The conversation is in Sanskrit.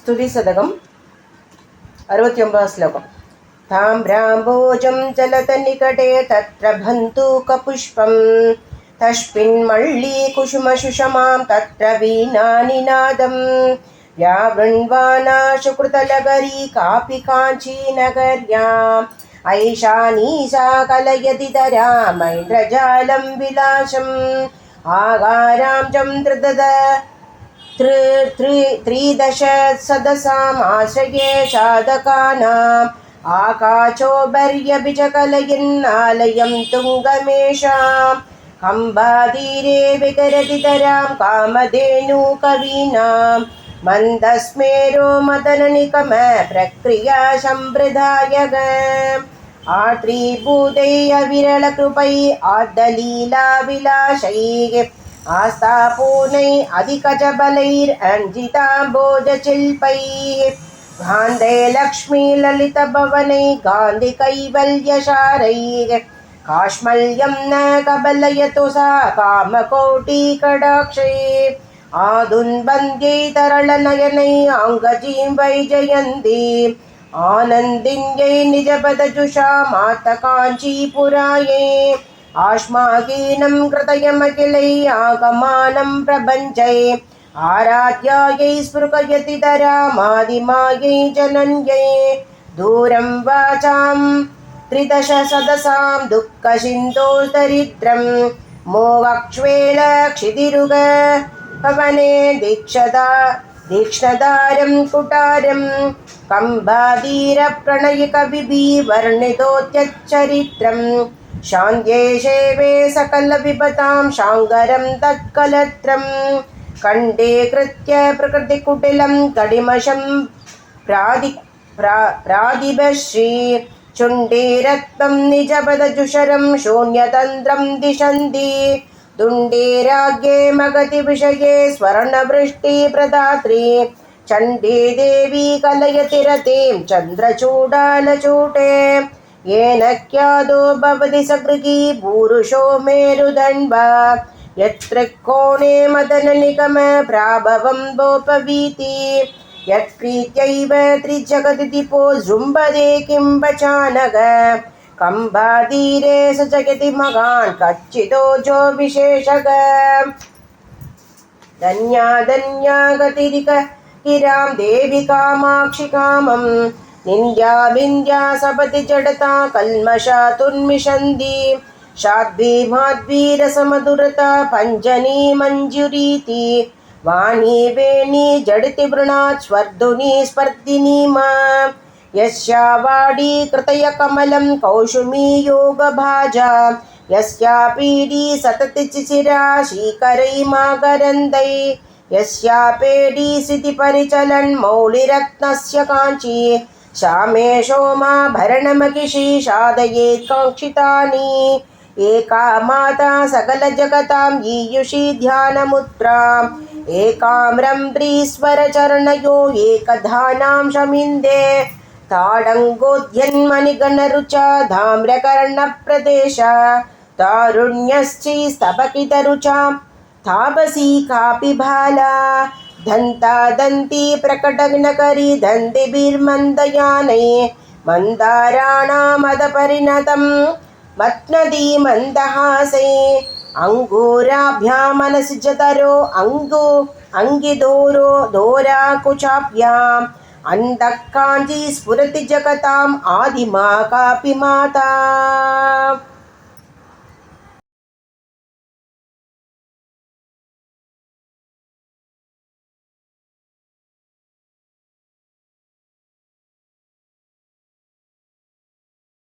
स्तुतिशतकम् 69 श्लोकम्। ताम्राम्बोजं चलतनिकटे तत्र बन्धूकपुष्पं तस्मिन्मल्लीकुसुमसुषमां तत्र वीणानिनादं या वृण्वाना सुकृतलहरी कापि काञ्चीनगर्याम् ऐषा नीसा कलयति धरामैन्द्रजालं विलासम् आगारां चं त्रिदश सदसामाश्रये साधकानाम् आकाशोपर्यभिचकलयन्नालयं तुङ्गमेषां कम्बातीरे विकरति धरां कामधेनुकवीनां मन्दस्मेरो मदननिकम प्रक्रिया सम्प्रदायग आत्रिभूतै अविरलकृपै आर्धलीलाविलासैः आस्थापूर्णै अधिकजबलैरञ्जिताम्बोजशिल्पैः गान्धे लक्ष्मी ललितभवनै गान्धिकैवल्यशारैः काश्मल्यं न कबलयतु सा कामकोटिकटाक्षैः आदुन्वन्द्यै तरलनयनै अङ्गजीं वैजयन्ती आनन्दिन्यै निजपदजुषामातकाञ्चीपुरायै आश्माकीनं कृतयमखिलै आगमानं प्रपञ्चै आराध्यायै स्पृहयति धरामादिमायै जनन्यै दूरं वाचां त्रिदश सदसां दुःखसिन्धोर्दरिद्रं मोहक्ष्वेल क्षितिरुग पवने दीक्ष्णदारं कुटारं कम्बाधीरप्रणयकविभिवर्णितोत्यच्चरित्रं शान्त्ये शेवे सकलविपदां शाङ्गरं तत्कलत्रं कण्ठे कृत्य प्रकृतिकुटिलं कडिमशं प्रादिभश्री चुण्डे रत्नं निजपदजुषरं शून्यतन्त्रं दिशन्ति दुण्डे राज्ञे मगति विषये स्वर्णवृष्टिप्रदात्री चण्डी देवी कलयति रतिं चन्द्रचूडालचूटे येन ख्यातो भवति सकृगी पूरुषो मेरुदण्डा यत्त्रिकोणे मदननिगम प्राभवं गोपवीति यत्प्रीत्यैव त्रिजगदिपो जृम्भते किम्बचानग कम्बातीरे स जगति महान् कच्चितो जो विशेषग धन्या धन्या गतिरिक गिरां देवी कामाक्षि कामं निन्द्या विन्द्या सपति जडता कल्मषा तुन्मिषन्ति शाद्वी माध्वी रसमधुरता पञ्जनी मञ्जुरीति वाणी वेणी जडिति वृणात् स्वर्धुनी स्पर्धिनी मा यस्या वाडी कृतय कमलं कौशुमी योगभाजा यस्या पीडी सतति चिचिरा शीकरै माकरन्दै यस्या पेडी सिति परिचलन् मौलिरत्नस्य काञ्ची श्यामे सोमाभरणमखिषी साधयेत् काङ्क्षितानि एका माता सकलजगतां ईयुषी ध्यानमुद्राम् एकाम्रं त्रिस्वरचरणयो एकधानां शमिन्दे ताडङ्गोद्यन्मणिगणरुचा धाम्रकर्णप्रदेश तारुण्यश्ची स्तबकितरुचां तापसी कापि बाला दन्ता दन्ती प्रकटनकरी दन्तिभिर्मन्दयानै मन्दाराणामदपरिणतं मत्नदी मन्दहासै अङ्गूराभ्यां मनसि जतरो अङ्गिदोरो दोराकुचाभ्याम् अन्तः काञ्ची स्फुरति जगताम् आदिमा कापि माता।